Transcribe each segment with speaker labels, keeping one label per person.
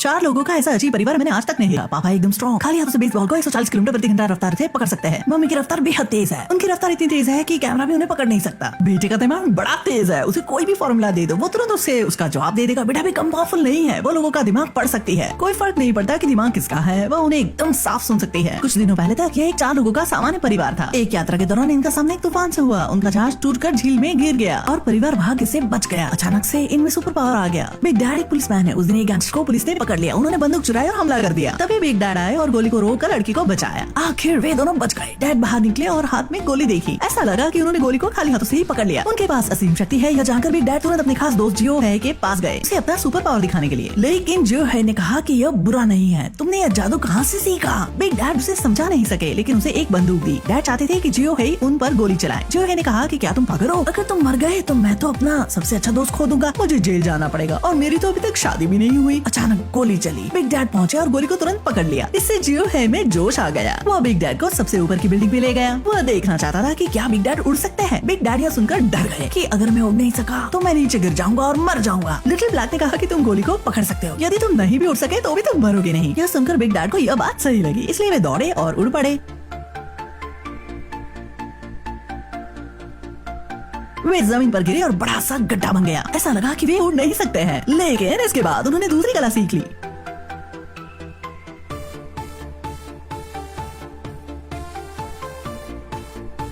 Speaker 1: 4 लोगों का ऐसा अजीब परिवार मैंने आज तक नहीं देखा। पापा एकदम स्ट्रॉन्ग, खाली हाथों से बेसबॉल को 140 किलोमीटर प्रति घंटा रफ्तार से पकड़ सकते हैं। मम्मी की रफ्तार बेहद तेज है, उनकी रफ्तार इतनी तेज है कि कैमरा भी उन्हें पकड़ नहीं सकता। बेटे का दिमाग बड़ा तेज है, उसे कोई भी फॉर्मूला दे दो वो तुरंत उससे उसका जवाब दे देगा। बेटा भी कम पावरफुल नहीं है, वो लोगों का दिमाग पढ़ सकती है। कोई फर्क नहीं पड़ता कि दिमाग किसका है, वो उन्हें एकदम साफ सुन सकती है। कुछ दिनों पहले तक यह एक 4 लोगों का सामान्य परिवार था। एक यात्रा के दौरान इनका सामना एक तूफान से हुआ। उनका जहाज टूटकर झील में गिर गया और परिवार भाग्य से बच गया। अचानक से इनमें सुपर पावर आ गया। बिग डैड एक पुलिसमैन है। उस दिन एक गैंगस्टर को पुलिस ने पकड़ लिया। उन्होंने बंदूक चुराई और हमला कर दिया। तभी बिग डैड आए और गोली को रोककर लड़की को बचाया। आखिर वे दोनों बच गए। डैड बाहर निकले और हाथ में गोली देखी। ऐसा लगा कि उन्होंने गोली को खाली हाथों से ही पकड़ लिया। उनके पास असीम शक्ति है। यह जानकर बिग डैड तुरंत अपने खास दोस्त जियो है के पास गए, उसे अपना सुपर पावर दिखाने के लिए। लेकिन जियो है ने कहा कि यह बुरा नहीं है, तुमने यह जादू कहाँ से सीखा? बिग डैड उसे समझा नहीं सके, लेकिन उसे एक बंदूक दी। डैड चाहते थे कि जियो है उन पर गोली चलाए। जियो है ने कहा कि क्या तुम पागल हो? अगर तुम मर गए तो मैं तो अपना सबसे अच्छा दोस्त खो दूंगा, मुझे जेल जाना पड़ेगा और मेरी तो अभी तक शादी भी नहीं हुई। अचानक गोली चली। बिग डैड पहुंचे और गोली को तुरंत पकड़ लिया। इससे जियो है में जोश आ गया। वो बिग डैड को सबसे ऊपर की बिल्डिंग पे ले गया। वह देखना चाहता था कि क्या बिग डैड उड़ सकते हैं। बिग डैड यह सुनकर डर गए कि अगर मैं उड़ नहीं सका तो मैं नीचे गिर जाऊंगा और मर जाऊंगा। लिटिल ब्लैक ने कहा कि तुम गोली को पकड़ सकते हो, यदि तुम नहीं भी उड़ सके तो भी तुम मरोगे नहीं। यह सुनकर बिग डैड को यह बात सही लगी, इसलिए वे दौड़े और उड़ पड़े। वे जमीन पर गिरे और बड़ा सा गड्ढा बन गया। ऐसा लगा कि वे उड़ नहीं सकते हैं, लेकिन इसके बाद उन्होंने दूसरी कला सीख ली।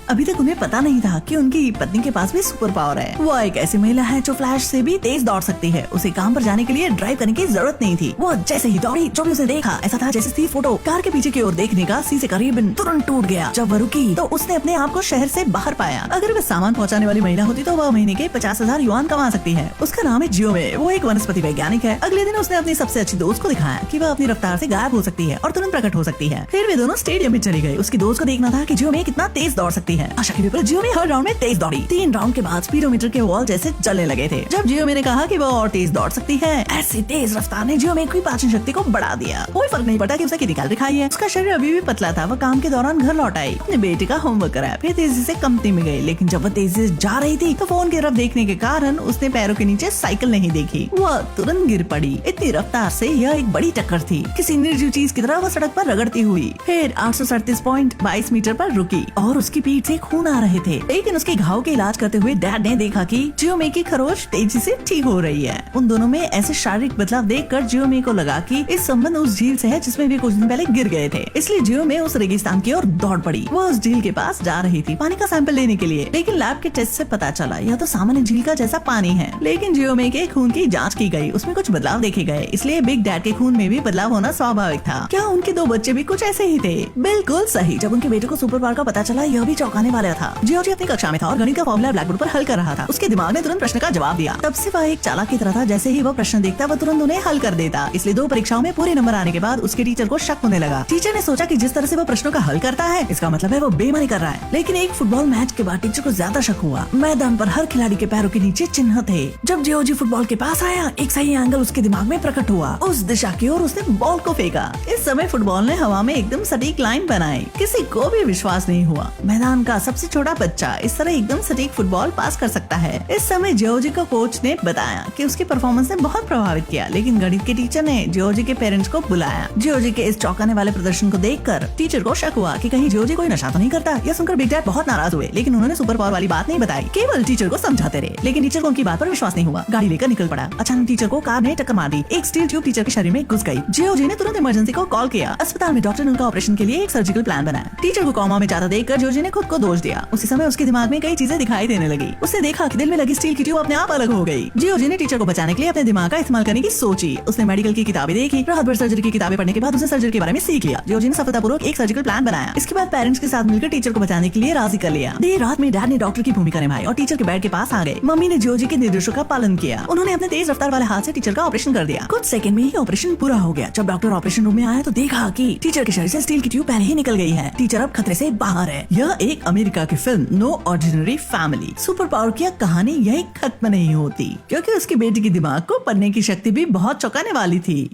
Speaker 1: अभी तक उन्हें पता नहीं था कि उनकी पत्नी के पास भी सुपर पावर है। वो एक ऐसी महिला है जो फ्लैश से भी तेज दौड़ सकती है। उसे काम पर जाने के लिए ड्राइव करने की जरूरत नहीं थी। वो जैसे ही दौड़ी, जो भी उसे देखा ऐसा था जैसे थी फोटो। कार के पीछे की ओर देखने का शीशे का रिबन तुरंत टूट गया। जब वो रुकी तो उसने अपने आप को शहर से बाहर पाया। अगर वह सामान पहुँचाने वाली महिला होती तो वह महीने के 50,000 युआन कमा सकती है। उसका नाम है जियो में। वो एक वनस्पति वैज्ञानिक है। अगले दिन उसने अपनी सबसे अच्छी दोस्त को दिखाया कि वह अपनी रफ्तार से गायब हो सकती है और तुरंत प्रकट हो सकती है। फिर वे दोनों स्टेडियम में चली गई। उसकी दोस्त को देखना था कि जियो में कितना तेज दौड़ सकती है। आशा के विपरीत जियो में हर राउंड में तेज दौड़ी। 3 राउंड के बाद स्पीडोमीटर के वॉल जैसे चलने लगे थे। जब जियो ने कहा कि वो और तेज दौड़ सकती है, ऐसी तेज रफ्तार ने जियो की पाचन शक्ति को बढ़ा दिया। कोई फर्क नहीं पड़ता कि उसे कितनी कैलोरी खाई है। उसका शरीर अभी भी पतला था। वह काम के दौरान घर लौट आई, अपने बेटे का होमवर्क कराया, फिर तेजी से कंपनी में गई। लेकिन जब वह तेजी से जा रही थी तो फोन की तरफ देखने के कारण उसने पैरों के नीचे साइकिल नहीं देखी। वह तुरंत गिर पड़ी। इतनी रफ्तार से यह एक बड़ी टक्कर थी, किसी निर्जीव चीज की तरह वह सड़क पर रगड़ती हुई। फिर 837.22 मीटर पर रुकी और उसकी पीठ से खून आ रहे थे। लेकिन उसके घाव के इलाज करते हुए डैड ने देखा कि जियो मे की खरोच तेजी से ठीक हो रही है। उन दोनों में ऐसे शारीरिक बदलाव देखकर जियो मे को लगा कि इस संबंध उस झील से है जिसमें वे कुछ दिन पहले गिर गए थे। इसलिए जियो मे उस रेगिस्तान की ओर दौड़ पड़ी। वो उस झील के पास जा रही थी पानी का सैंपल लेने के लिए। लेकिन लैब के टेस्ट से पता चला यह तो सामान्य झील का जैसा पानी है। लेकिन जियो मे के खून की जाँच की गयी, उसमें कुछ बदलाव देखे गए। इसलिए बिग डैड के खून में भी बदलाव होना स्वाभाविक था। क्या उनके 2 बच्चे भी कुछ ऐसे ही थे? बिल्कुल सही। जब उनके बेटे को सुपर पावर का पता चला यह भी चौंकाने वाला था। जियो अपनी कक्षा में था और गणित का फॉर्मूला ब्लैक बोर्ड पर हल कर रहा था। उसके दिमाग ने तुरंत प्रश्न का जवाब दिया। तब से वह एक चालाक की तरह था। जैसे ही वह प्रश्न देखता वह तुरंत उन्हें हल कर देता। इसलिए 2 परीक्षाओं में पूरे नंबर आने के बाद उसके टीचर को शक होने लगा। टीचर ने सोचा कि जिस तरह से वह प्रश्नों का हल करता है इसका मतलब है वो बेईमानी कर रहा है। लेकिन एक फुटबॉल मैच के बाद टीचर को ज्यादा शक हुआ। मैदान पर हर खिलाड़ी के पैरों के नीचे चिन्ह थे। जब जियो फुटबॉल के पास आया एक सही एंगल उसके दिमाग में प्रकट हुआ। उस दिशा की ओर उसने बॉल को फेंका। इस समय फुटबॉल ने हवा में एकदम सटीक लाइन बनाई। किसी को भी विश्वास नहीं हुआ मैदान का सबसे छोटा बच्चा इस तरह एकदम सटीक फुटबॉल पास कर सकता है। इस समय जियोजी का कोच ने बताया कि उसकी परफॉर्मेंस ने बहुत प्रभावित किया। लेकिन गणित के टीचर ने जियोजी के पेरेंट्स को बुलाया। जियोजी के इस चौंकाने वाले प्रदर्शन को देखकर टीचर को शक हुआ कि कहीं जियोजी कोई नशा तो नहीं करता। यह सुनकर बिग डैड बहुत नाराज हुए। लेकिन उन्होंने सुपर पावर वाली बात नहीं बताई, केवल टीचर को समझाते रहे। लेकिन टीचर को उनकी बात पर विश्वास नहीं हुआ। गाड़ी लेकर निकल पड़ा। अचानक टीचर को कार ने टक्कर मार दी। एक स्टील ट्यूब टीचर के शरीर में घुस गई। जियोजी ने तुरंत इमरजेंसी को कॉल किया। अस्पताल में डॉक्टर ने उनका ऑपरेशन के लिए एक सर्जिकल प्लान बनाया। टीचर को कोमा में जाता देखकर जियोजी ने खुद को दोष दिया। उसी समय उसके दिमाग में कई चीजें दिखाई देने लगी। उसने देखा कि दिल में लगी स्टील की ट्यूब अपने आप अलग हो गई। जियोजी ने टीचर को बचाने के लिए अपने दिमाग का इस्तेमाल करने की सोची। उसने मेडिकल की किताबें देखी। रात भर सर्जरी की किताबें पढ़ने के बाद उसने सर्जरी के बारे में सीख लिया। जियोजी ने सफलतापूर्वक एक सर्जिकल प्लान बनाया। इसके बाद पेरेंट्स के साथ मिलकर टीचर को बचाने के लिए राजी कर लिया। देर रात में डैड ने डॉक्टर की भूमिका निभाई और टीचर के बेड के पास आ गए। मम्मी ने जियोजी के निर्देशों का पालन किया। उन्होंने अपने तेज रफ्तार वाले हाथ से टीचर का ऑपरेशन कर दिया। कुछ सेकंड में ही ऑपरेशन पूरा हो गया। जब डॉक्टर ऑपरेशन रूम में आया तो देखा कि टीचर के शरीर से स्टील की ट्यूब पहले ही निकल गई है। टीचर अब खतरे से बाहर है। यह एक अमेरिका की film no ordinary family. Super power की कहानी यही खत्म नहीं होती, क्योंकि उसकी बेटी के दिमाग को पढ़ने की शक्ति भी बहुत चौंकाने वाली थी।